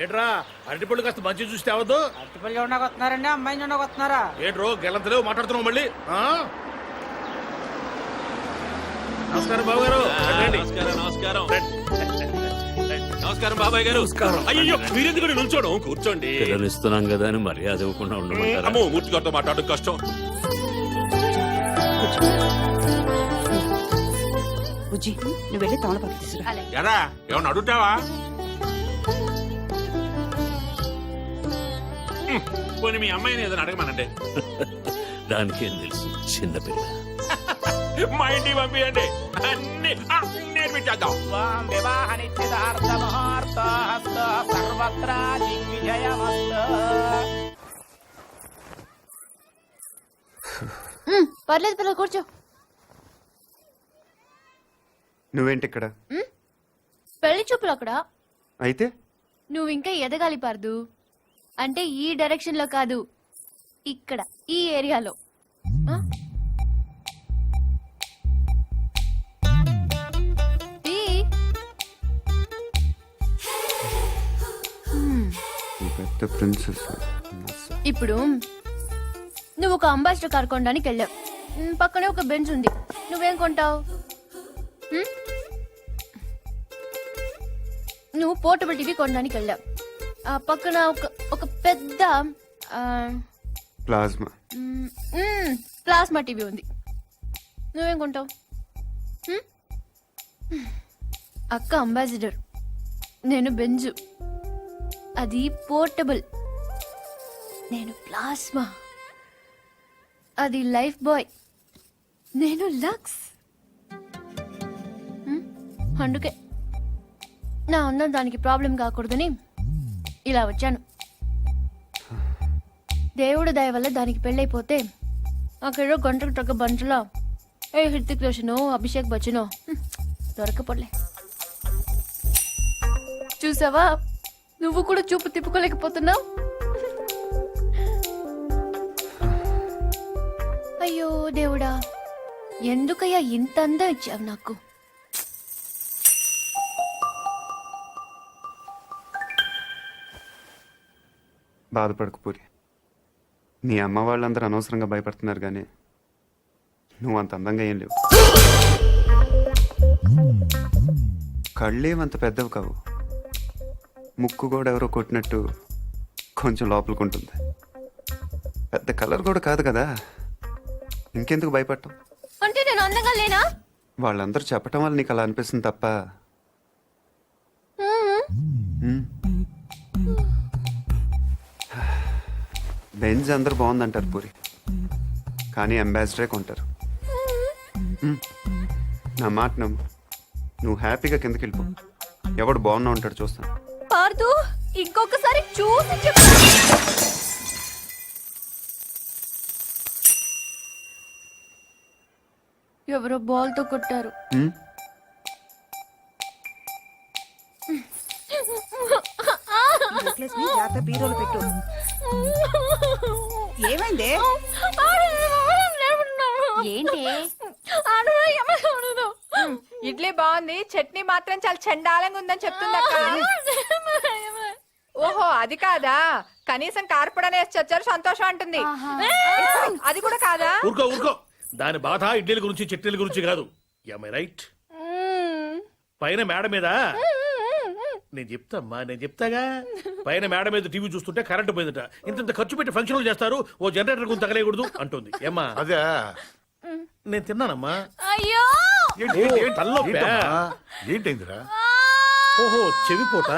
ఏట్రా అరటిపళ్ళు కాస్త మంచి చూస్తే అవద్దు. అరటిపళ్ళు చూడడానికి వస్తున్నారండి, అమ్మాయిని చూడడానికి వస్తున్నారా? ఏట్రో గెలంతలేవు మాట్లాడుతున్నావు మళ్ళీ. నమస్కారం బాబు గారు. నమస్కారం బాబాయ్ గారు. అయ్యో మీరెందుకు నిల్చోడం, కూర్చోండి. ఇస్తున్నాం కదా అని మర్యాద ఇవ్వకుండా ఉండమంటారా? అమ్మో మూర్తి గారితో మాట్లాడడం కష్టం. బుజ్జి నువ్వు వెళ్ళి తమలపాకు తీసుకురా. ఎరా ఏమన్నా అడుగుతావా? పోనీ మీ అమ్మాయిని ఏదైనా అడగమనండి. దానికేం తెలుసు, చిన్నపిల్ల. మా ఇంటికి పంపించండి, అన్ని నేర్పించేద్దాం. వివాహ నిశ్చితార్థ ముహూర్తోస్తు సర్వత్రా దిగ్విజయమస్తు. పర్లేదు పిల్లలు కూర్చో. నువ్వేంటి ఇక్కడ? పెళ్లి చూపులు అక్కడ. అయితే నువ్వు ఇంకా ఎదగాలి పార్దు. అంటే ఈ డైరెక్షన్ లో కాదు, ఇక్కడ ఈ ఏరియాలో. పెద్ద ప్రిన్సెస్. ఇప్పుడు నువ్వు ఒక అంబాసిడర్ కార్ కొనడానికి వెళ్ళావు. పక్కనే ఒక బెంచ్ ఉంది, నువ్వేం కొంటావు? నువ్వు పోర్టబుల్ టీవీ కొనడానికి వెళ్ళావు. ఆ పక్కన ఒక పెద్ద ప్లాస్మా టీవీ ఉంది, నువ్వేం కొంటావు? అక్క అంబాసిడర్, నేను బెంజు, అది పోర్టబుల్. నేను ప్లాస్మా, అది లైఫ్ బాయ్. నేను లక్స్. అందుకే నా ఉన్న దానికి ప్రాబ్లం కాకూడదని ఇలా వచ్చాను. దేవుడు దయ వల్ల దానికి పెళ్ళైపోతే అక్కడ గంటకు తగ్గ బంటలో ఏ హృతిక్ రోషనో అభిషేక్ బచ్చనో దొరకపోలే. చూసావా, నువ్వు కూడా చూపు తిప్పుకోలేకపోతున్నావు. అయ్యో దేవుడా, ఎందుకయ్యా ఇంత అందం ఇచ్చావు నాకు? బాధపడకు పూరి. నీ అమ్మ వాళ్ళందరూ అనవసరంగా భయపడుతున్నారు, కానీ నువ్వు అంత అందంగా ఏం లేవు. కళ్ళేమంత పెద్దవి కావు, ముక్కు కూడా ఎవరో కొట్టినట్టు కొంచెం లోపలికి పెద్ద కలర్ కూడా కాదు కదా, ఇంకెందుకు భయపడటం? అంటే నేను అందంగా లేనా? వాళ్ళందరూ చెప్పటం వల్ల నీకు అలా అనిపిస్తుంది తప్ప. బెంజ్ అందరు బాగుందంటారు పూరి, కానీ అంబాసిడరే కొంటారు. నా మాట నమ్ము, నువ్వు హ్యాపీగా కిందకి వెళ్ళిపో. ఎవడు బాగున్నా ఉంటాడు, చూస్తాను. పార్దు, ఇంకొకసారి చూసి చెప్పు. ఎవరో బాల్ తో కొట్టారు. బీరోలు పెట్టు. ఏమైంది? ఏంటి? ఇడ్లీ బాగుంది, చట్నీ మాత్రం చాలా చండాలంగా ఉందని చెప్తుంది అక్క. ఓహో అది కాదా, కనీసం కార్పొడనే వేసి వచ్చారు సంతోషం అంటుంది. అది కూడా కాదా? ఊరుకో ఊరుకో, దాని బాధ ఇడ్లీల గురించి చట్నీల గురించి కాదు. రైట్? పైన మేడ మీద నేను చెప్తామ్మా, నేను చెప్తాగా. పైన మేడ మీద టీవీ చూస్తుంటే కరెంటు పోయిందట. ఇంత ఖర్చు పెట్టి ఫంక్షన్లు చేస్తారు, ఓ జనరేటర్ గురించి తగలేయకూడదు అంటుంది. ఏమ్మా? అదే నేను తిన్నానమ్మా. అయ్యో ఏంటైందిరా? ఓహో చెవిపోట.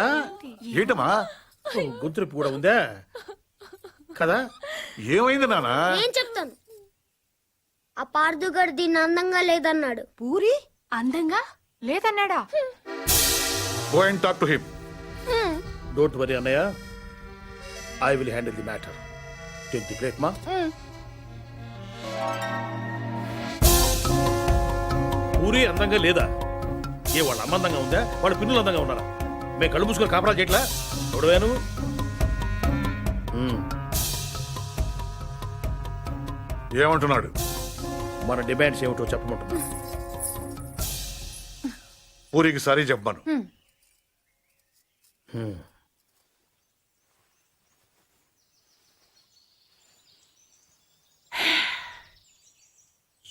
ఏంటమ్మా? గొంతురిప్పు కూడా ఉందా కదా? ఏమైంది నానా? నేను చెప్తాను. ఆ పార్దుగాడు దీన్ని అందంగా లేదన్నాడు. పూరి అందంగా లేదన్నాడా? Go and talk to him. Don't worry, Annaya. I will handle the matter. Take the plate, ma. Puri అందంగా లేదా? ఏ వాళ్ళ అమ్మ అందంగా ఉందా? వాళ్ళ పిన్నులు అందంగా ఉన్నారా? మేము కళ్ళు మూసుకొని కాపరాలు చేయట్లా? చూడవేను ఏమంటున్నాడు? మన డిమాండ్స్ ఏమిటో చెప్పమంటున్నా. పూరికి సారీ చెప్పాను.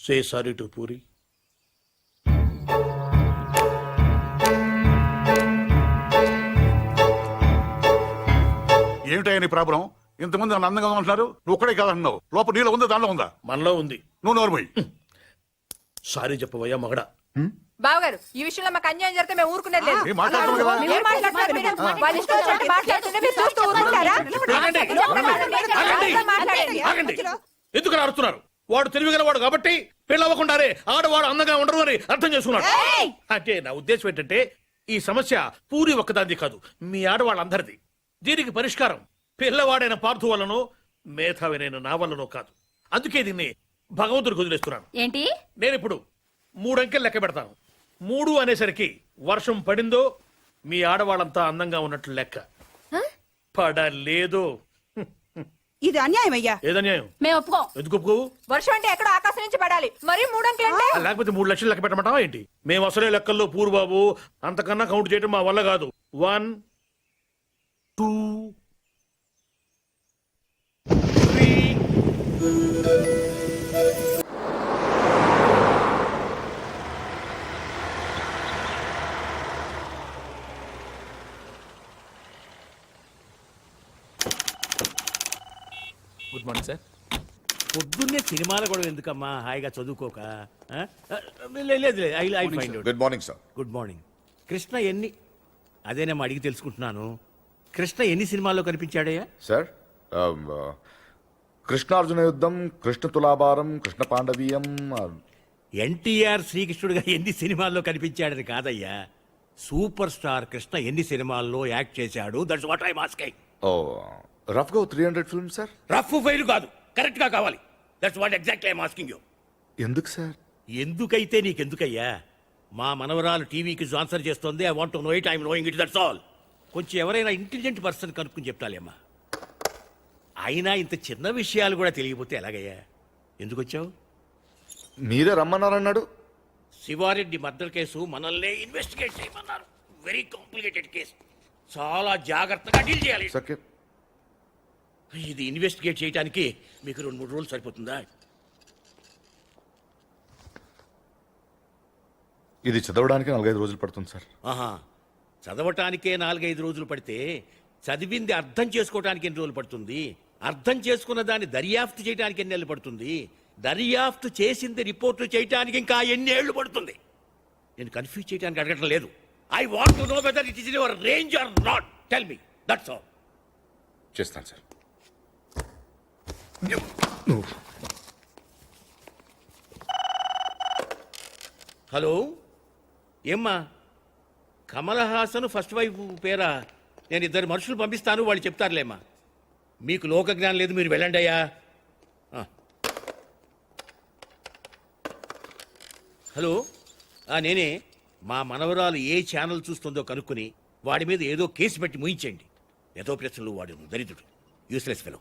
Say sorry to puri. ఏమిటయ్యా నీ ప్రాబ్లం? ఇంతమంది నన్ను అందంగా ఉంటున్నారు, నువ్వు ఒక్కడే కాదంటున్నావు. లోపల నీళ్ళు ఉందా, దాంట్లో ఉందా? మనలో ఉంది. నువ్వు నోరుమోయ్. సారీ చెప్పవయ్యా మగడా. బావగారు ఈ విషయంలో మాకు అన్యాయం జరిగితే మేము ఊరుకునేది లేదు. ఏం మాట్లాడుతున్నావు కదా? ఏం మాట్లాడుతున్నారు మీరు? వాళ్ళ ఇష్టం వచ్చినట్టు మాట్లాడుతుంటే మీరు చూస్తూ ఊరుకుంటారా? ఆగండి, ఆగండి, ఆగండి. ఎందుకు అరుస్తున్నారు? వాడు తెలివిగల వాడు కాబట్టి పెళ్ళవ్వకుండానే ఆడవాడు అందంగా ఉండరు అని అర్థం చేసుకున్నాడు. అంటే నా ఉద్దేశం ఏంటంటే ఈ సమస్య పూరి ఒక్కదాంది కాదు, మీ ఆడవాళ్ళందరిది. దీనికి పరిష్కారం పిల్లవాడైన పార్థు వల్లనో మేధావినైన నా వల్లనో కాదు. అందుకే దీన్ని భగవంతుడికి వదిలేస్తున్నాను. ఏంటి? నేను ఇప్పుడు 3 అంకెలు లెక్క పెడతాను. 3 అనేసరికి వర్షం పడిందో మీ ఆడవాళ్ళంతా అందంగా ఉన్నట్లు లెక్క. పడలేదు. ఇది అన్యాయం అయ్యా. ఏదన్యాయం? మేము ఒప్పుకో. ఎందుకు ఒప్పుకోవు? వర్షం అంటే ఎక్కడో ఆకాశం నుంచి పడాలి, మరి 3 అంకెలు అంటే లేకపోతే 3 లక్షలు లెక్క పెట్టమంటావా ఏంటి? మేము అసలే లెక్కల్లో పూరు బాబు, అంతకన్నా కౌంట్ చేయడం మా వల్ల కాదు. 1 2 3 గుడ్ మార్నింగ్ సార్. పొద్దున్నే సినిమాలు కూడా ఎందుకమ్మా, హాయిగా చదువుకోక. ఆ? లేదు I find out. Good morning sir. Good morning. Krishna ఎన్ని, అదేనేమో అడిగి తెలుసుకుంటున్నాను. కృష్ణ ఎన్ని సినిమాల్లో కనిపించాడయ్యా? సార్ కృష్ణార్జున యుద్ధం, కృష్ణ తులాభారం, కృష్ణ పాండవీయం. ఎన్టీఆర్ శ్రీకృష్ణుడిగా ఎన్ని సినిమాల్లో కనిపించాడని కాదయ్యా, సూపర్ స్టార్ కృష్ణ ఎన్ని సినిమాల్లో యాక్ట్ చేశాడు. That's what I asking. ఓ రఫ్ గా 300 ఫిల్మ్ సార్. రఫ్ ఫెయిల్ కాదు, కరెక్ట్ గా కావాలి. That's what exactly I asking you. ఎందుకు సార్? ఎందుకైతే నీకెందుకయ్యా? మా మనవరాలు టీవీకి ఆన్సర్ చేస్తుంది. I want to know it, I am knowing it, that's all. కొంచెం ఎవరైనా ఇంటెలిజెంట్ పర్సన్ కనుక్కుని చెప్తాలేమ్మా. అయినా ఇంత చిన్న విషయాలు కూడా తెలియకపోతే ఎలాగయ్యా? ఎందుకు వచ్చావు? మీరే రమ్మన్నారన్నాడు. శివారెడ్డి మర్డర్ కేసు మనల్నే ఇన్వెస్టిగేట్ చేయమన్నారు. వెరీ కాంప్లికేటెడ్ కేసు, చాలా జాగ్రత్తగా డీల్ చేయాలి. సకే ఇది ఇన్వెస్టిగేట్ చేయడానికి మీకు 2-3 రోజులు సరిపోతుందా? ఇది చదవడానికి 4-5 రోజులు పడుతుంది సార్. ఆహా, చదవటానికే 4-5 రోజులు పడితే చదివింది అర్థం చేసుకోవటానికి ఎన్ని రోజులు పడుతుంది? అర్థం చేసుకున్న దాన్ని దర్యాప్తు చేయడానికి ఎన్ని నెలలు పడుతుంది? దర్యాప్తు చేసింది రిపోర్ట్లు చేయడానికి ఇంకా ఎన్ని ఏళ్లు పడుతుంది? నేను కన్ఫ్యూజ్ చేయడానికి అడగటం లేదు. I want to know whether it is in your range or not. Tell me, that's all. చేస్తాను సార్. హలో, ఏమ్మా? కమల్ హాసన్ ఫస్ట్ వైఫ్ పేరా? నేను 2 మనుషులు పంపిస్తాను, వాళ్ళు చెప్తారులేమ్మా. మీకు లోక జ్ఞానం లేదు, మీరు వెళ్ళండి అయ్యా. హలో, నేనే. మా మనవరాలు ఏ ఛానల్ చూస్తుందో కనుక్కుని వాడి మీద ఏదో కేసు పెట్టి ముయించండి. ఏదో ప్రశ్నలు వాడు దరిద్రుడు, యూస్లెస్ ఫెలో.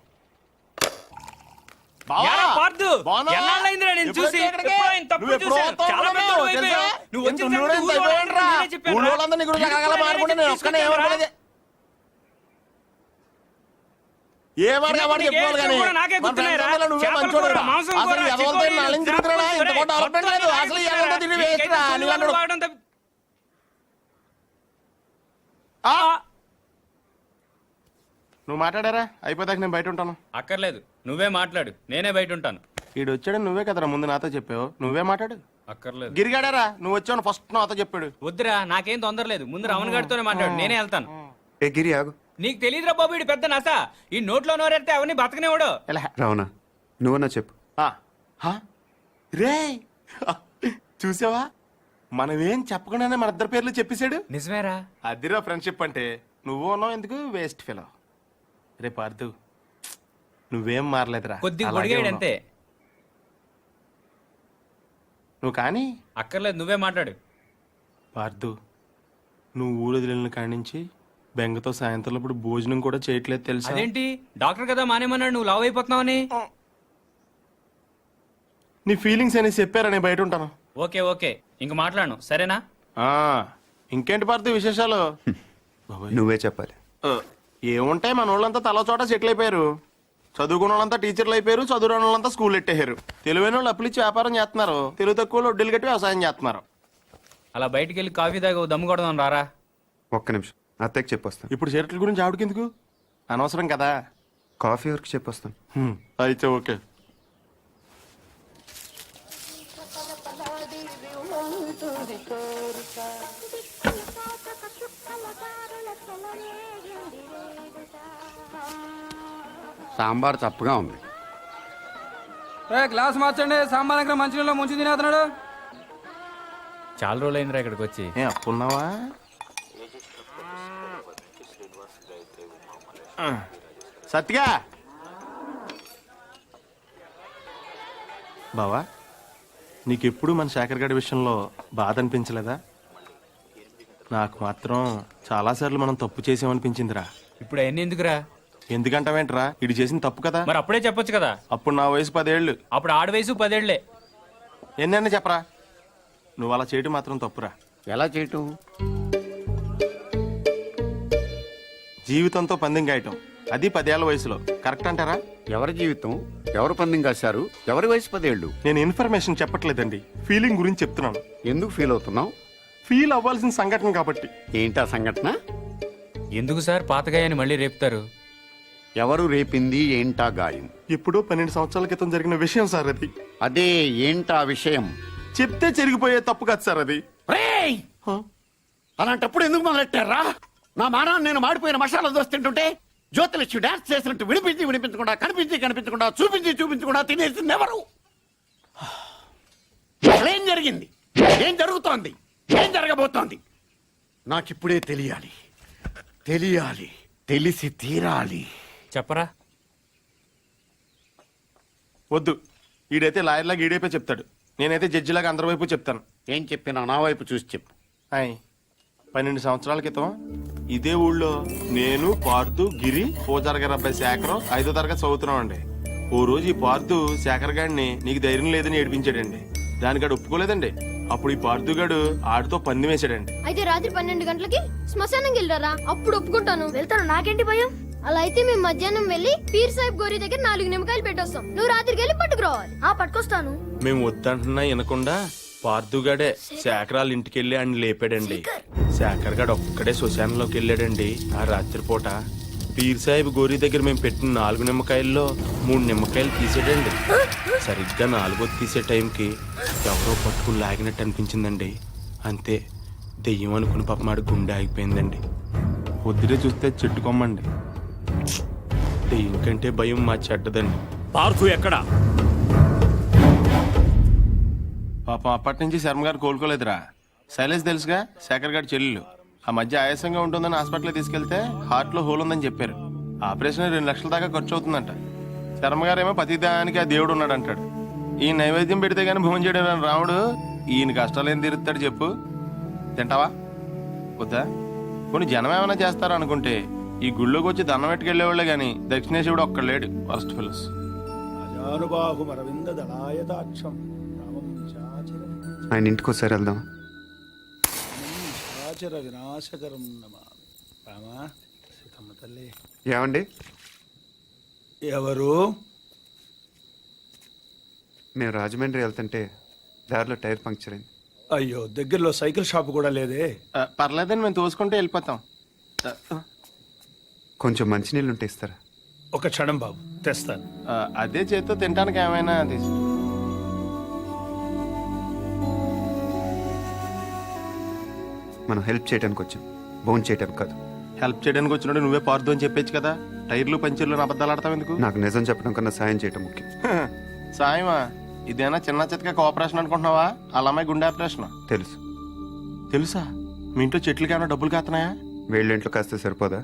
నువ్వు మాట్లాడారా? అయిపోతాక నేను బయట ఉంటాను. అక్కర్లేదు, నువ్వే మాట్లాడు, నేనే బయట ఉంటాను. ఈడు వచ్చాడు, నువ్వే కదరా ముందు నాతో చెప్పావు. నువ్వే మాట్లాడు. అక్కర్లేదు. గిరిగాడారా? నువ్వు వచ్చావు ఫస్ట్ నాతో చెప్పాడు. వద్దురా, నాకేం తొందర లేదు. ముందు రమణ గారితోనే మాట్లాడు, నేనే వెళ్తాను. ఏ గిరి ఆగు. నీకు తెలియదురా బాబు, ఇడు పెద్ద నస. ఈ నోట్లో నోరెడితే అవన్నీ బతకనేవాడు. ఎలా రావణా, నువ్వన్నా చెప్పు. రే చూసావా, మనం ఏం చెప్పకుండానే మన 2 పేర్లు చెప్పేశాడు. నిజమేరా? అదిరా ఫ్రెండ్షిప్ అంటే. నువ్వు ఉన్నావు ఎందుకు వేస్ట్ ఫెలో. రే పార్థు, నువ్వేం మారలేదురా, కొద్దిగా అలాగే పొడిగాడు ఉన్నావు. అంతే. నువ్వు కానీ అక్కర్లేదు, నువ్వే మాట్లాడు. పార్థు, నువ్వు ఊరు వదిలిన కాడి నుంచి బెంగతో సాయంత్రం ఇప్పుడు భోజనం కూడా చేయట్లేదు తెలుసా? అదేంటి, డాక్టర్ కదా మానేమన్నాడు, నువ్వు లావ్ అయిపోతున్నావని. నీ ఫీలింగ్స్ అని చెప్పారా, నేను బయట ఉంటాను. ఓకే ఓకే, ఇంక మాట్లాడను, సరేనా? ఇంకేంటి పార్థు విశేషాలు? నువ్వే చెప్పాలి. ఏముంటాయి, మన వాళ్ళంతా తల చోట సెటిల్ అయిపోయారు. చదువుకున్న వాళ్ళంతా టీచర్లు అయిపోయారు, చదువుకున్న వాళ్ళంతా స్కూల్ ఎట్టేశారు. తెలివైన వాళ్ళు అప్పులు ఇచ్చి వ్యాపారం చేస్తున్నారు, తెలుగు తక్కువ వాళ్ళు వడ్డీలు కట్టి వ్యవసాయం చేస్తున్నారు. అలా బయటికి వెళ్ళి కాఫీ తాగి దమ్ము కొడదాం రారా. ఒక్క నిమిషం అత్తయ్యకి చెప్పొస్తాను. ఇప్పుడు చీరట్ల గురించి ఆవిడకెందుకు, అనవసరం కదా. కాఫీ వరకు చెప్పొస్తాను. అయితే ఓకే. సాంబార్ తప్పుగా ఉంది. గ్లాస్ మార్చండి, సాంబార్ దగ్గర మంచినీళ్ళు ముంచి తినేస్తున్నాడు. చాలా రోజులైందిరా ఇక్కడికి వచ్చి. అప్పున్నావా? సత్తిగా బావా, నీకెప్పుడు మన శేఖర్ గడి విషయంలో బాధ అనిపించలేదా? నాకు మాత్రం చాలాసార్లు మనం తప్పు చేసామనిపించిందిరా. ఇప్పుడు అవన్నీ ఎందుకురా? ఎందుకంటావేంట్రా, ఇది చేసిన తప్పు కదా. మరి అప్పుడే చెప్పొచ్చు కదా. అప్పుడు నా వయసు 10 ఏళ్ళు. అప్పుడు ఆడ వయసు 10 ఏళ్లే. ఎన్నైనా చెప్పరా, నువ్వు అలా చేయటం మాత్రం తప్పురా. ఎలా చేయటం? జీవితంతో పందెం గాయటం, అది 10 ఏళ్ల వయసులో. కరెక్ట్ అంటారా? ఎవరి జీవితం, ఎవరు పందెం కాశారు, ఎవరి వయసు 10 ఏళ్ళు? నేను ఇన్ఫర్మేషన్ చెప్పట్లేదండి, ఫీలింగ్ గురించి చెప్తున్నాను. ఎందుకు ఫీల్ అవుతున్నావు? ఫీల్ అవ్వాల్సిన సంఘటన కాబట్టి. ఏంటా సంఘటన? ఎందుకు సార్ పాతగాయని మళ్ళీ రేపుతారు? ఎవరు రేపింది, ఏంటా గాయం? ఎప్పుడో 12 సంవత్సరాల క్రితం జరిగిన విషయం సార్ అది. అదే ఏంటా విషయం? చెప్తే చెరిగిపోయే తప్పు కాదు సార్ అది. అలాంటప్పుడు ఎందుకు మొదలెట్టారా? నా మానాన్ని నేను మాడిపోయిన మసాలా దోశ తింటుంటే జ్యోతిలక్ష్మి డాన్స్ చేసినట్టు వినిపించకుండా కనిపించకుండా చూపించకుండా తినేసింది ఎవరు? అసలేం జరిగింది, ఏం జరుగుతోంది, ఏం జరగబోతోంది నాకిప్పుడే తెలియాలి. తెలిసి తీరాలి. చెప్పరా. వద్దు, ఈడైతే లాయర్లాగా ఈడైపోయి చెప్తాడు, నేనైతే జడ్జిలాగా అందరి వైపు చెప్తాను. ఏం చెప్పినా నా వైపు చూసి చెప్పు. 12 సంవత్సరాల క్రితం ఇదే ఊళ్ళో నేను, పార్థు, గిరి, పూజారి గారి అబ్బాయి శేఖరం 5వ తరగతి చదువుతున్నాం అండి. ఓ రోజు ఈ పార్థు శేఖర్ గారిని నీకు ధైర్యం లేదని ఏడిపించాడండి. దానికాడు ఒప్పుకోలేదండి. అప్పుడు ఈ పార్థు గాడు ఆడితో పందెం వేసాడండి. అయితే రాత్రి 12 గంటలకి శ్మశానంకి వెళ్ళారా? అప్పుడు ఒప్పుకుంటాను. వెళ్తాను, నాకేంటి భయం. అలా అయితే మేము మధ్యాహ్నం వెళ్ళి పీర్ సాహిబ్ గోరి దగ్గర 4 నిమ్మకాయలు పెట్టొస్తాం. నువ్వు రాత్రికి వెళ్ళి పట్టుకురావాలి. పట్టుకొస్తాను. మేము వద్దంటున్నా వినకుండా పార్థుగాడే శేఖరాల ఇంటికి వెళ్ళి ఆయన లేపాడండి. శేఖర్ గాడు ఒక్కడే శ్మశానంలోకి వెళ్ళాడండి. ఆ రాత్రిపూట పీర్ సాహిబ్ గోరి దగ్గర మేము పెట్టిన 4 నిమ్మకాయల్లో 3 నిమ్మకాయలు తీసాడండి. సరిగ్గా 4వ తీసే టైంకి ఎవరో పట్టుకుని లాగినట్టు అనిపించిందండి. అంతే, దెయ్యం అనుకుని పాప మాడి గుండె ఆగిపోయిందండి. పొద్దునే చూస్తే చెట్టుకోమ్మండి. దెయ్యం కంటే భయం మా చెడ్డదండి. పార్థు ఎక్కడా? పాపం అప్పటి నుంచి శర్మ గారు కోలుకోలేదురా. శైలేష్ తెలుసుగా, శేఖర్ గారి చెల్లెలు. ఆ మధ్య ఆయాసంగా ఉంటుందని హాస్పిటల్ తీసుకెళ్తే హార్ట్ లో హోల్ ఉందని చెప్పారు. ఆపరేషన్ 2 లక్షల దాకా ఖర్చు అవుతుందంట. శర్మ గారేమో ప్రతిదానికి ఆ దేవుడు ఉన్నాడు అంటాడు. ఈ నైవేద్యం పెడితే గానీ భోజనం చేయడం రాముడు ఈయన కష్టాలు ఏం తీరుతాడు చెప్పు. తింటావా వద్దా? కొన్ని జనం ఏమైనా చేస్తారా అనుకుంటే ఈ గుళ్ళోకి వచ్చి దండం పెట్టుకెళ్లేవాళ్లే గాని దక్షిణేశ్వరుడు ఒక్కడు లేడు. ఫస్ట్ ఫిల్స్ ఆయన ఇంటికి ఒకసారి వెళ్దాం. ఏమండి? ఎవరు? మేము రాజమండ్రి వెళ్తుంటే దారిలో టైర్ పంక్చర్ అయింది. అయ్యో, దగ్గరలో సైకిల్ షాప్ కూడా లేదే. పర్లేదని మేము తోసుకుంటే వెళ్ళిపోతాం. కొంచెం మంచినీళ్ళు ఉంటే ఇస్తారా? ఒక క్షణం బాబు, తెస్తాను. అదే చేత్తో తినడానికి ఏమైనా తీసు. మనం హెల్ప్ చేయడానికి వచ్చాం, బోన్ చేయడానికి కాదు. హెల్ప్ చేయడానికి వచ్చినట్టు నువ్వే పార్దు అని చెప్పొచ్చు కదా. టైర్లు పంచర్లు అబద్ధాలు ఆడతావు ఎందుకు? నాకు నిజం చెప్పడం కన్నా సాయం చేయటం ముఖ్యం. సాయమా? ఇదేనా చిన్న చితక కోఆపరేషన్ అనుకుంటున్నావా? అలా అమ్మాయి గుండె ఆపరేషన్. తెలుసు. తెలుసా? మీ ఇంట్లో చెట్లకి ఏమైనా డబ్బులు కాస్తున్నాయా? వీళ్ళ ఇంట్లో కాస్తే సరిపోదా?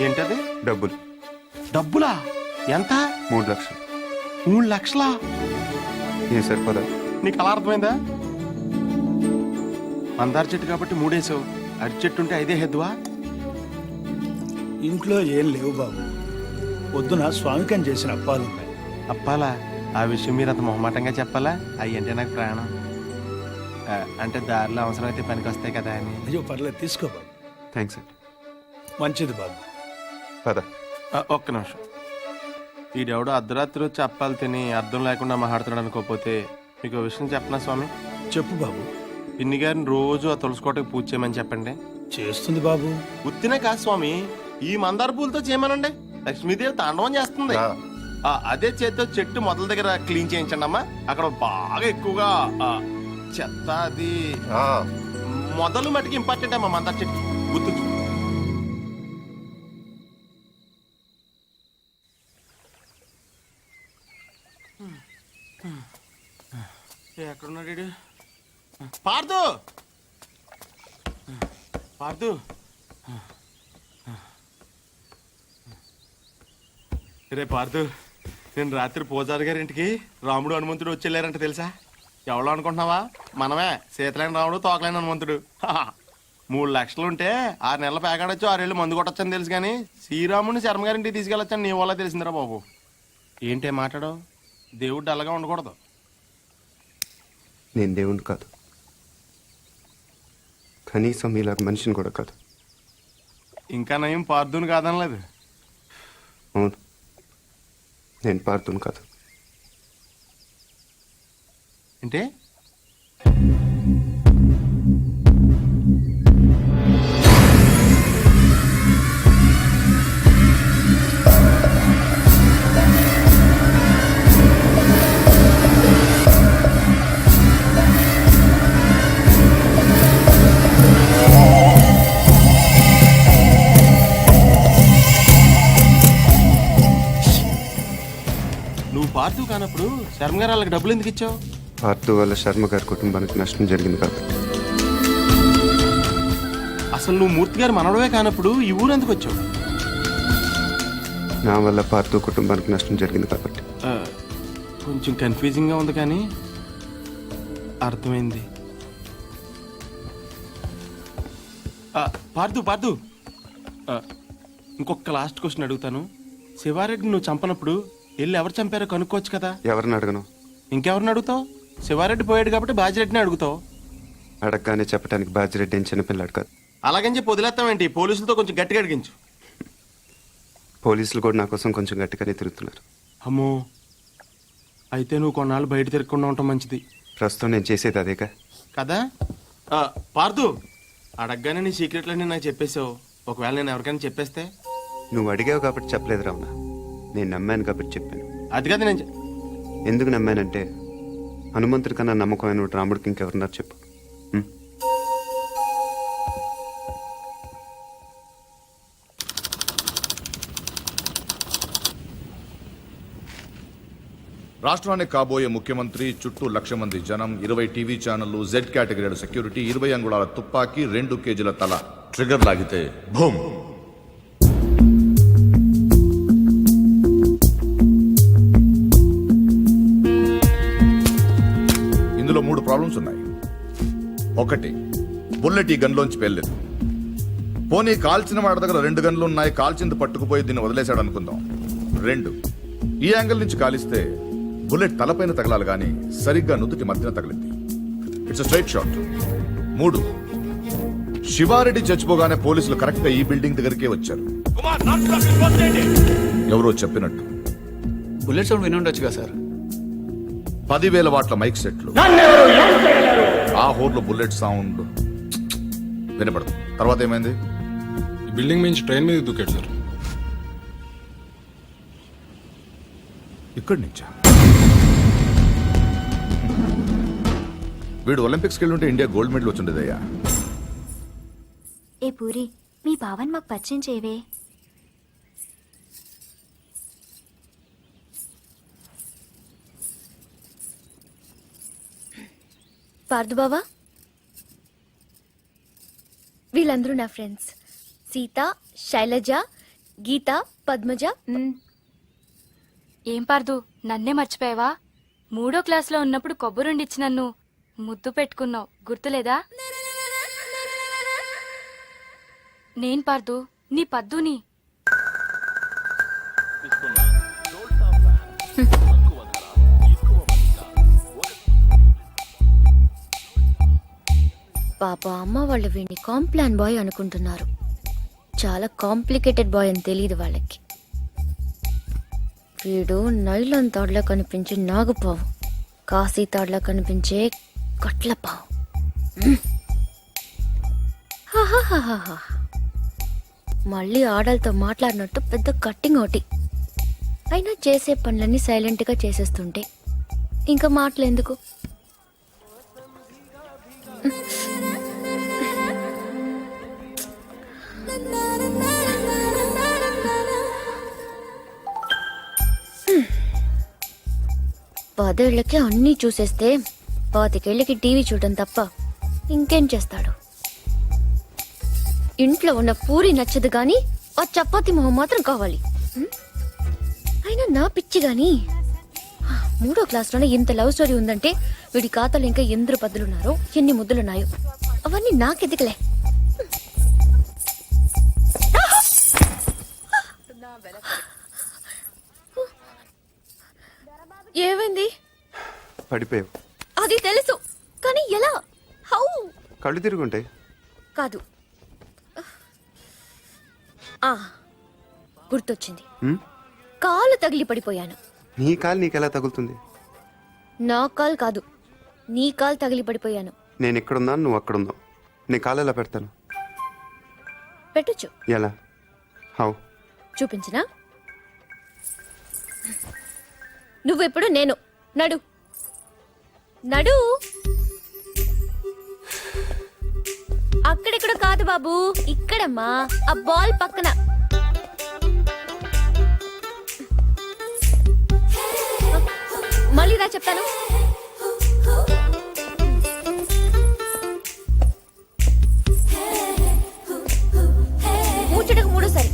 ఏంటది? డబ్బులు. డబ్బులా? ఎంత? 3 లక్షలు. 3 లక్షలా? ఏం సరిపోదా? నీకు అలా అర్థమైందా? మందార చెట్టు కాబట్టి 3 వేసావు, అరటి చెట్టు ఉంటే 5 హెద్దువా? ఇంట్లో ఏం లేవు బాబు. పొద్దున స్వామికం చేసిన అప్పాలున్నాయి. అప్పాలా? ఆ విషయం మీరు అంత మొహమాటంగా చెప్పాలా? అవి అంటే నాకు ప్రాణం. అంటే దారిలో అవసరం అయితే పనికి వస్తాయి కదా అని. అయ్యో పర్లేదు, తీసుకో బాబు. థ్యాంక్స్ అండి. మంచిది బాబు. పద. ఒక్క నిమిషం. ఈడెవడో అర్ధరాత్రి వచ్చి అప్పాలు తిని అర్థం లేకుండా మాట్లాడుతున్నాడు అనుకోకపోతే మీకు ఓ విషయం చెప్పనా స్వామి? చెప్పు బాబు. పిన్ని గారిని రోజు ఆ తులసికోటకి పూజ చేయమని చెప్పండి. చేస్తుంది బాబు. ఉత్తినే కాదు స్వామి, ఈ మందార పూలతో చేయమనండి. లక్ష్మీదేవి తాండవం చేస్తుంది. అదే చేత్తో చెట్టు మొదల దగ్గర క్లీన్ చేయించండి అమ్మా. అక్కడ బాగా ఎక్కువగా చెత్త అది మొదలు మటుకు ఇంపార్టెంట్ అమ్మా. మందార చెట్టు గుర్తు. ఎక్కడున్నాడు వీడు? పార్దు, పార్దు. రే పార్దు, నేను రాత్రి పూజారి గారి ఇంటికి రాముడు హనుమంతుడు వచ్చి వెళ్ళారంట తెలుసా? ఎవరో అనుకుంటున్నావా? మనమే, సీతలేని రాముడు తోకలేని హనుమంతుడు. 3 లక్షలు ఉంటే 6 నెలల పేకాడొచ్చు, 6 ఏళ్ళు మందు కొట్టొచ్చని తెలుసు కానీ శ్రీరాముడిని శర్మ గారింటికి తీసుకెళ్ళొచ్చని నీ వల్ల తెలిసిందిరా బాబు. ఏంటే మాట్లాడవు? దేవుడు డల్లగా ఉండకూడదు. నేను దేవుణ్ణి కాదు, కనీసం మీలాగా మనిషిని కూడా కాదు. ఇంకా నయం పార్దుని కాదనలేదు. అవును, నేను పార్థుని కాదు. అంటే నువ్వు పార్దు కానప్పుడు శర్మ గారు వాళ్ళకి డబ్బులు ఎందుకు ఇచ్చావు? పార్థు వల్ల శర్మ గారి కుటుంబానికి నష్టం జరిగింది కాబట్టి. అసలు నువ్వు మూర్తి గారు మనవడవే కానప్పుడు ఈ ఊరు ఎందుకు వచ్చావు? నా వల్ల పార్థు కుటుంబానికి నష్టం జరిగింది కాబట్టి. కొంచెం కన్ఫ్యూజింగ్ గా ఉంది కానీ అర్థమైంది. పార్దు పార్దు, ఇంకొక లాస్ట్ క్వశ్చన్ అడుగుతాను. శివారెడ్డి నువ్వు చంపనప్పుడు వెళ్ళి ఎవరు చంపారో కనుక్కోవచ్చు కదా? ఎవరిని అడగను? ఇంకెవరిని అడుగుతావు? శివారెడ్డి పోయాడు కాబట్టి బాజిరెడ్డిని అడుగుతావు. అడగగానే చెప్పడానికి బాజిరెడ్డి ఏం చిన్నపిల్లాడు కాదు. అలాగని చెప్పి వదిలేస్తావేంటి? పోలీసులతో కొంచెం గట్టిగా అడిగించు. పోలీసులు కూడా నా కోసం కొంచెం గట్టిగానే తిరుగుతున్నారు. అమ్మో, అయితే నువ్వు కొన్నాళ్ళు బయట తిరగకుండా ఉండటం మంచిది. ప్రస్తుతం నేను చేసేది అదేగా కదా? పార్దు, అడగగానే నీ సీక్రెట్లన్నీ నాకు చెప్పేసావు. ఒకవేళ నేను ఎవరికైనా చెప్పేస్తే? నువ్వు అడిగావు కాబట్టి చెప్పలేదు రావణ, నేను నమ్మాను కాబట్టి చెప్పాను. అది కదా నేను ఎందుకు నమ్మానంటే హనుమంతుడి కన్నా నమ్మకమైన రాముడికి ఇంకెవరున్నారు చెప్పు. రాష్ట్రానికి కాబోయే ముఖ్యమంత్రి, చుట్టూ 1,00,000 మంది జనం, 20 టీవీ ఛానళ్లు, జెడ్ కేటగిరీల సెక్యూరిటీ, 20 అంగుళాల తుపాకీ, 2 కేజీల తల. ట్రిగర్ లాగితే భూమ్. ఇందులో 3 ప్రాబ్లమ్స్ ఉన్నాయి. 1, బుల్లెట్ ఈ గన్లోంచి పేర్లేదు. పోనీ కాల్చిన వాడి దగ్గర 2 గన్లు ఉన్నాయి, కాల్చింది పట్టుకుపోయి దీన్ని వదిలేశాడు అనుకుందాం. 2, ఈ యాంగిల్ నుంచి కాలిస్తే బుల్లెట్ తలపైన తగలాలి గాని సరిగ్గా నుదుటి మధ్యన తగిలింది. It's straight shot. 3, శివారెడ్డి చచ్చిపోగానే పోలీసులు కరెక్ట్ గా ఈ బిల్డింగ్ దగ్గరికే వచ్చారు. ఎవరో చెప్పినట్టు బుల్లెట్ సౌండ్ విని ఉండొచ్చు కదా సార్. 10,000 వాట్ల మైక్ సెట్లు, ఆ హోర్లో బుల్లెట్ సౌండ్ వినపడదు. తర్వాత ఏమైంది? బిల్డింగ్ నుంచి ట్రైన్ మీద దూకాడు సార్. ఇక్కడి నుంచా? వీడు ఒలింపిక్స్కి వెళ్ళుంటే ఇండియా గోల్డ్ మెడల్ వచ్చిండేదయ్యా. ఏ పూరి, మీ బావన్ మాకు పరిచయం చేయవే. పార్దు బావా, వీళ్ళందరూ నా ఫ్రెండ్స్. సీత, శైలజ, గీత, పద్మజ. ఏం పార్దు, నన్నే మర్చిపోయావా? 3వ క్లాస్లో ఉన్నప్పుడు కొబ్బరుండిచ్చి నన్ను ముద్దు పెట్టుకున్నావు, గుర్తులేదా? నేను పార్దు, నీ పద్దుని. పాప అమ్మ వాళ్ళు వీడిని కాంప్లాన్ బాయ్ అనుకుంటున్నారు. చాలా కాంప్లికేటెడ్ బాయ్ అని తెలియదు వాళ్ళకి. వీడు నైలాన్ తాడులా కనిపించే నాగుపావు, కాశీ తాడులా కనిపించే కట్లపావు. హాహాహాహా. మళ్ళీ ఆడలతో మాట్లాడినట్టు పెద్ద కట్టింగ్ ఒకటి. అయినా చేసే పనులన్నీ సైలెంట్గా చేసేస్తుంటే ఇంకా మాటలు ఎందుకు? పదేళ్లకి అన్నీ చూసేస్తే 25 ఏళ్ళకి టీవీ చూడడం తప్ప ఇంకేం చేస్తాడు? ఇంట్లో ఉన్న పూరి నచ్చదు గాని ఆ చపాతి మొహం మాత్రం కావాలి. అయినా నా పిచ్చి గాని 3వ క్లాస్లోనే ఇంత లవ్ స్టోరీ ఉందంటే వీడి ఖాతాలో ఇంకా ఎందరు పద్దులున్నారో ఎన్ని ముద్దులున్నాయో అవన్నీ నాకెదికలే. ఏమైంది? పడిపోయావు. అది తెలుసు కానీ ఎలా? హౌ? కళ్ళు తిరుగుంటాయి. కాదు, గుర్తొచ్చింది. కాలు తగిలి పడిపోయాను. నీ కాలు నీకెలా తగులుతుంది? నా కాలు కాదు, నీ కాలు తగిలి పడిపోయాను. నేను ఎక్కడున్నాను, నువ్వు అక్కడున్నావు. నీ కాలు ఎలా పెడతాను? పెట్టొచ్చు. ఎలా? హౌ? చూపించినా? నువ్వెప్పుడు నేను. నడు నడు. అక్కడెక్కడ కాదు బాబు, ఇక్కడమ్మా, ఆ బాల్ పక్కన. మళ్ళీ రా చెప్తాను. ముచ్చటకు 3సారి.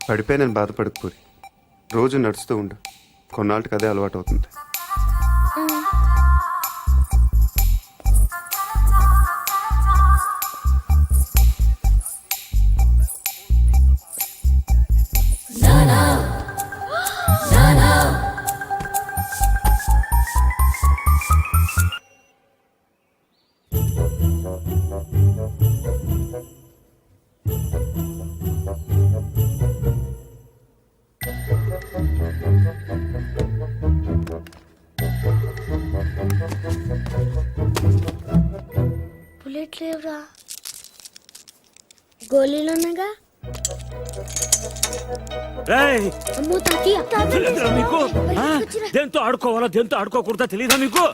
పడిపోయానని బాధపడకు పూరి. రోజు నడుస్తూ ఉండు, కొన్నాళ్ళకి అదే అలవాటు అవుతుంది. బుల్లెట్ లేవురా. గోళీలున్నాగా. అమ్మో తాతయ్య, మీకు దేంతో ఆడుకోవాలా దేంతో ఆడుకోకూడదా తెలియదా మీకు?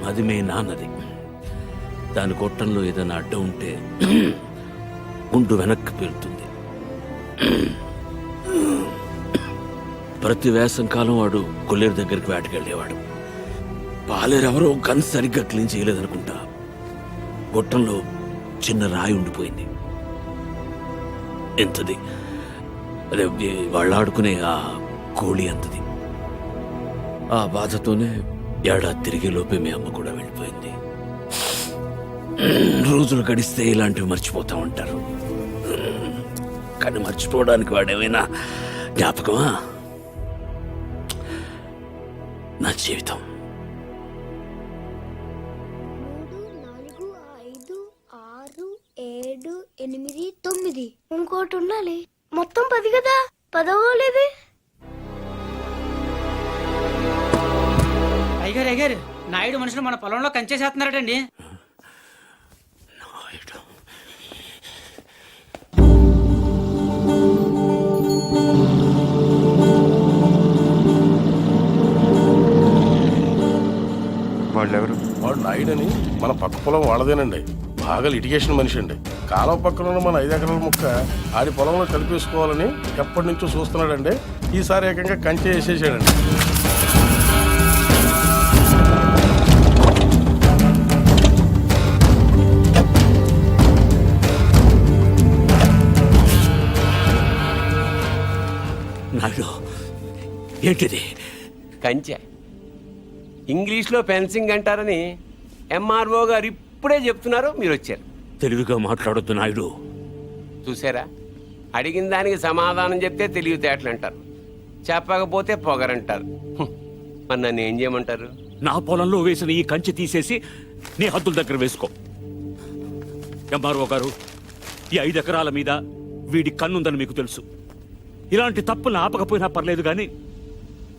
అది మీ నాన్నది. దాని కొట్టంలో ఏదైనా అడ్డం ఉంటే గుండు వెనక్కి పేరుతుంది. ప్రతి వేసం కాలం వాడు కొల్లేరు దగ్గరికి వేటకెళ్ళేవాడు. పాలేరు ఎవరో గన్ సరిగ్గా క్లీన్ చేయలేదనుకుంటా. గొట్టంలో చిన్న రాయి ఉండిపోయింది. ఎంతది, అదే వాళ్ళు ఆడుకునే ఆ కోళి అంతది. ఆ బాధతోనే ఏడాది తిరిగే లోపే మీ అమ్మ కూడా వెళ్ళిపోయింది. రోజులు గడిస్తే ఇలాంటివి మర్చిపోతా ఉంటారు, కానీ మర్చిపోవడానికి వాడేమైనా జ్ఞాపకమా? నా జీవితం. 3, 4, 5, 6, 7, 8, 9 ఇంకోటి ఉండాలి. మొత్తం 10 కదా. 10వ అయ్యారు నాయుడు మనుషులు మన పొలంలో కంచేసేస్తున్నారటండి. వాళ్ళెవరు? వాడు నాయుడని మన పక్క పొలం వాళ్ళదేనండి. బాగా లిటిగేషన్ మనిషి అండి. కాలువ పక్కన ఉన్న మన 5 ఎకరాల ముక్క ఆడి పొలంలో కలిపేసుకోవాలని ఎప్పటి నుంచో చూస్తున్నాడండి. ఈసారి ఏకంగా కంచె వేసేసాడండి. నాయుడు, ఏంటిది? కంచె ఇంగ్లీష్లో ఫెన్సింగ్ అంటారని ఎంఆర్ఓ గారు ఇప్పుడే చెప్తున్నారు, మీరు వచ్చారు. తెలివిగా మాట్లాడొద్దు నాయుడు. చూసారా, అడిగిన దానికి సమాధానం చెప్తే తెలివితేటలు అంటారు, చెప్పకపోతే పొగరంటారు. మరి నన్ను ఏం చేయమంటారు? నా పొలంలో వేసిన ఈ కంచె తీసేసి నీ హద్దుల దగ్గర వేసుకో. ఎంఆర్ఓ గారు, ఈ 5 ఎకరాల మీద వీడి కన్నుందని మీకు తెలుసు. ఇలాంటి తప్పులు ఆపకపోయినా పర్లేదు, కానీ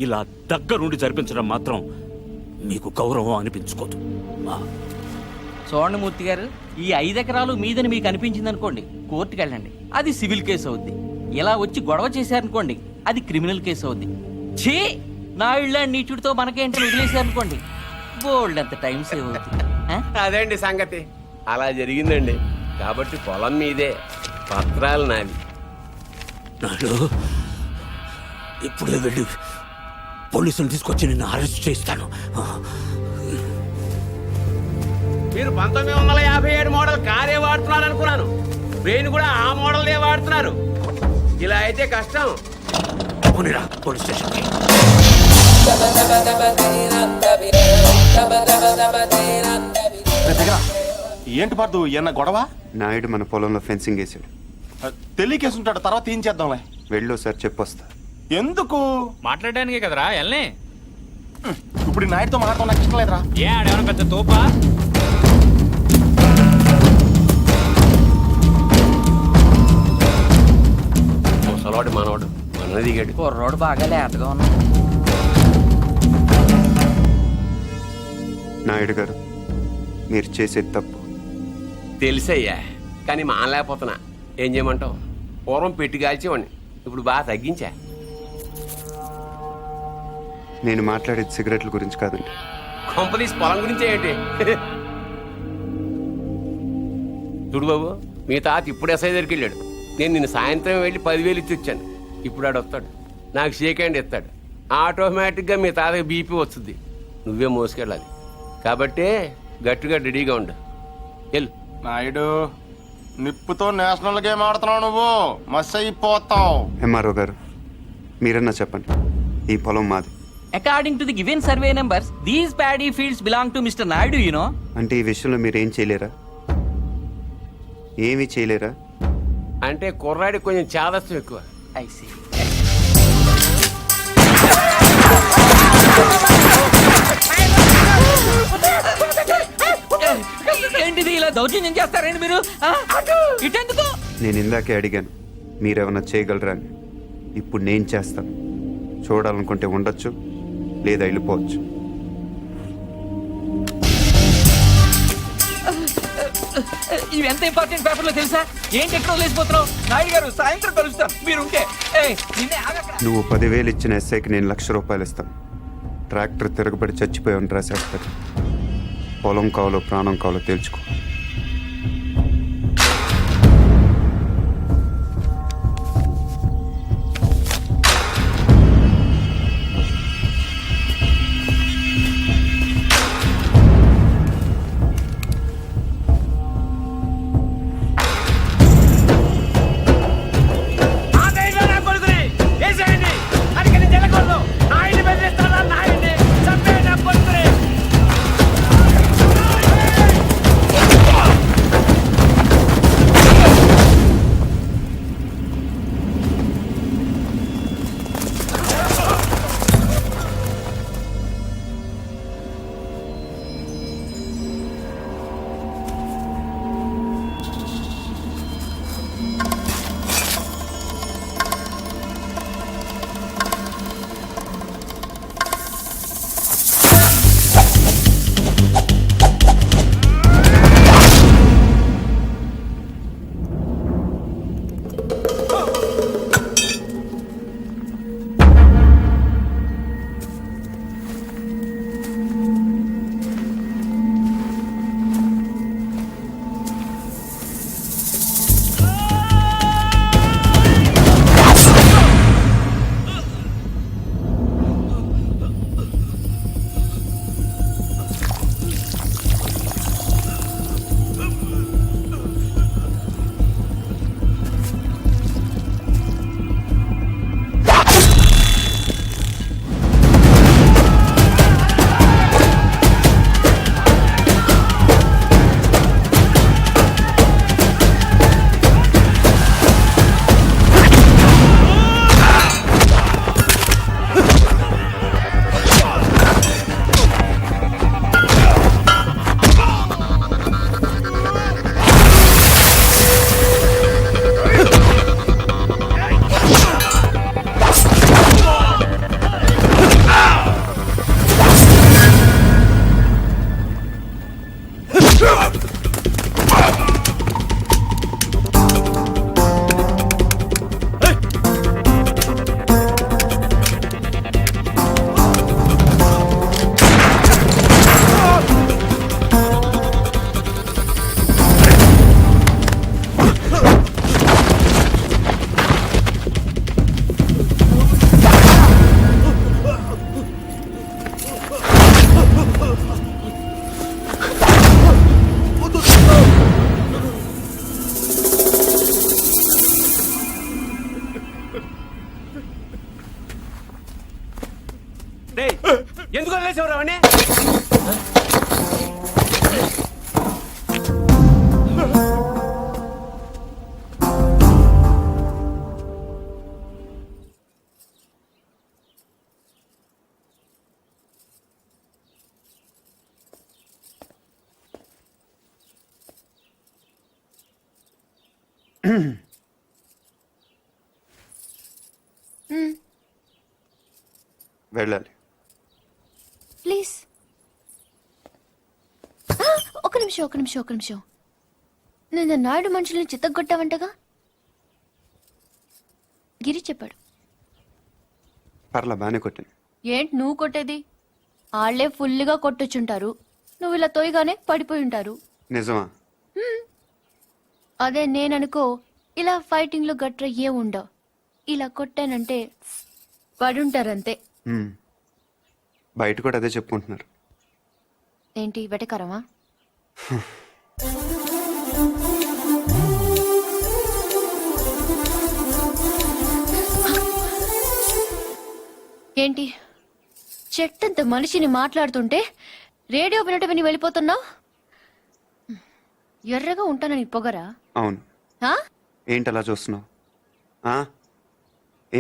ఇలా దగ్గరుండి జరిపించడం మాత్రం మీకు గౌరవం అనిపించుకోదు. చూడండి మూర్తి గారు, ఈ 5 ఎకరాలు మీదని మీకు అనిపించింది అనుకోండి, కోర్టుకి వెళ్ళండి, అది సివిల్ కేసు అవుద్ది. ఇలా వచ్చి గొడవ చేశారనుకోండి, అది క్రిమినల్ కేసు అవుద్ది. ఛీ, నా ఇళ్ళ నీచుడితో మనకేంటి వదిలేశారనుకోండి, బోల్డ్ అంత టైం సేవ్ అవుతుంది. అదేండి సంగతి, అలా జరిగిందండి. కాబట్టి పొలం మీదే, పత్రాలు నావి. నాయుడు, ఇప్పుడే వెళ్ళి పోలీసులు తీసుకొచ్చి నిన్ను అరెస్ట్ చేస్తాను. మీరు 1957 మోడల్ కారే వాడుతున్నారు అనుకున్నాను. బ్రెయిన్ కూడా ఆ మోడల్నే వాడుతున్నారు. ఇలా అయితే కష్టం. పోనీరా పోలీస్ స్టేషన్కి. ఏంటి పర్దు ఎన్న గొడవ? నాయుడు మన పొలంలో ఫెన్సింగ్ వేసాడు. తెలియకేసుంటాడు, తర్వాత ఏం చేద్దాంలే. వెళ్ళో సార్ చెప్పొస్తా. ఎందుకు? మాట్లాడడానికే కదరా ఎల్నే. ఇప్పుడు ఈ నాయుడుతో మాట్లాడటం నాకు ఇష్టం లేదురా. ఏ ఆడేమన్నా పెద్ద తోపా? ముసలోడు మనోడు మన దిగాడు. కుర్రోడు బాగా లేతగా ఉన్నాడు. నాయుడు గారు, మీరు చేసేది తప్పు. తెలుసయ్యా, కానీ మానలేకపోతున్నా. ఏం చేయమంటావు? పూర్వం పెట్టి కాల్చేవాడిని, ఇప్పుడు బాగా తగ్గించా. నేను మాట్లాడేది సిగరెట్ల గురించి కాదండి. కంపెనీస్ పొలం గురించే ఏంటి? చూడు బాబు, మీ తాత ఇప్పుడు ఎస్ఐ దగ్గరికి వెళ్ళాడు. నేను నిన్న సాయంత్రం వెళ్ళి 10,000 ఇచ్చి వచ్చాను. ఇప్పుడు ఆడు వస్తాడు, నాకు షేక్ హ్యాండ్ ఇస్తాడు. ఆటోమేటిక్గా మీ తాతకి బీపీ వస్తుంది. నువ్వే మోసుకెళ్ళాలి. కాబట్టి గట్టిగా రెడీగా ఉండు. వెళ్ళు. నాయుడు, నిప్పుతో నేషనల్ గేమ్ ఆడుతున్నావు నువ్వు, మస్ అయిపోతావు. ఎంఆర్ఓ గారు, మీరన్నా చెప్పండి, ఈ పొలం మాది. According to the given survey numbers, these paddy fields belong to Mr. Naidu, you know. అంటే ఈ విషయంలో మీరేం చేయలేరా? ఏమీ చేయలేరా? అంటే కుర్రాడి కొంచెం చాదస్తం ఎక్కువ. I see. ఏంటిది, ఇలా దౌర్జన్యం చేస్తారండి మీరు? ఇటెందుకు? నేను ఇందాకే అడిగాను మీరేమన్నా చేయగలరా అని. ఇప్పుడు నేను చేస్తాను. చూడాలనుకుంటే ఉండొచ్చు, లేదా వెళ్ళిపోవచ్చు. ఇవి ఎంత ఇంపార్టెంట్ పేపర్లో తెలుసా? ఏంటి ఎక్కడ లేచిపోతున్నావు? నాయుడు గారు, సాయంత్రం కలుస్తాం, మీరుంటే. నువ్వు 10,000 ఇచ్చిన ఎస్ఐకి నేను ₹1,00,000 ఇస్తాను. ట్రాక్టర్ తిరగబడి చచ్చిపోయాను రాసేస్తాడు. పొలం కావాలో ప్రాణం కావాలో తేల్చుకో. ఎందుకు వదిలేసేవారు అవన్నీ? వెళ్ళాలి. ప్లీజ్ ఒక నిమిషం నేను నాయుడు మనుషుల్ని చిత్తగొట్టావంటగా? గిరి చెప్పాడు. పర్లా బాగానే కొట్టాను. ఏంటి నువ్వు కొట్టేది? వాళ్ళే ఫుల్గా కొట్టొచ్చుంటారు, నువ్వు ఇలా తోయగానే పడిపోయి ఉంటారు. నిజమా? అదే నేననుకో ఇలా ఫైటింగ్లు గట్ర ఏ ఉండవు, ఇలా కొట్టానంటే పడుంటారంతే. బయట కూడా అదే చెప్పుకుంటున్నారు. ఏంటి వెటకరమా? ఏంటి చెట్టంత మనిషిని మాట్లాడుతుంటే రేడియో వినట విని వెళ్ళిపోతున్నావు? ఎర్రగా ఉంటానని పొగరా? అవును. ఆ? ఏంటి అలా చూస్తున్నావు?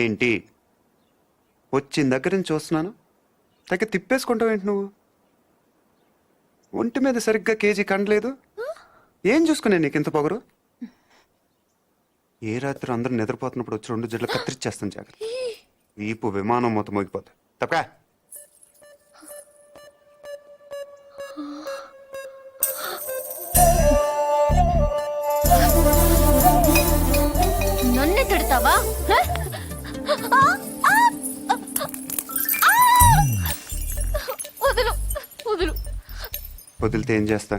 ఏంటి వచ్చిన దగ్గర నుంచి చూస్తున్నాను, తగ్గ తిప్పేసుకుంటావు ఏంటి నువ్వు? ఒంటి మీద సరిగ్గా కేజీ కండలేదు. ఏం చూసుకునే నీకు ఇంత పొగరు? ఏ రాత్రి అందరూ నిద్రపోతున్నప్పుడు వచ్చి 2 జడ్లు కత్తిరిచ్చేస్తాను జాగ్రత్త. వీపు విమానం మొత్తం మోగిపోతా. తప్పకా నన్నే తిడతావా? వదులు వదులు. వదిలితే ఏం చేస్తా?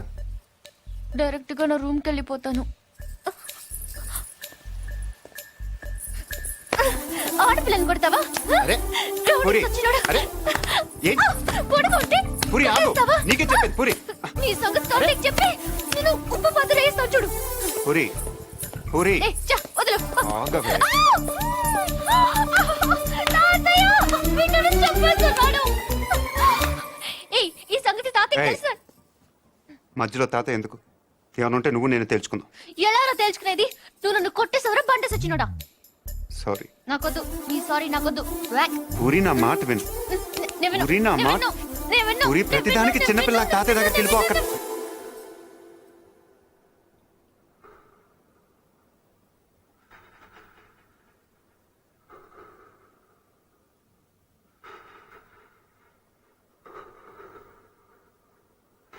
డైరెక్ట్ గా నా రూమ్కి వెళ్ళిపోతాను. ఆడపిల్లని కొడతావా? అరే, పూరి, అరే, ఏంటి? కొడుకుంటే పూరి, ఆగు. నీకే చెప్పేది పూరి. నీ సంగతి తోటకి చెప్పి నేను ఉప్పు పాత్ర వేస్తాను చూడు. పూరి, పూరి, వదులు. ఆగవే. తాతయ్య, వీడిని చంపేస్తున్నాడు. ఏయ్, ఈ సంగతి తాతయ్య ఏయ్. తెలుసా? మధ్యలో తాత ఎందుకు? ఏమన్నా ఉంటే నువ్వు నేను తేల్చుకుందాం. ఎలా తేల్చుకునేది? నువ్వు నన్ను కొట్టేసవరా బండ సచ్చినోడా? సారీ. నాకొద్దు నీ సారీ, నాకొద్దు. వ్యాక్. పూరి, నా మాట విను. పూరి, నా మాట. పూరి, ప్రతిదానికి చిన్నపిల్ల తాతయ్య దగ్గరికి వెళ్ళిపో. అక్కడ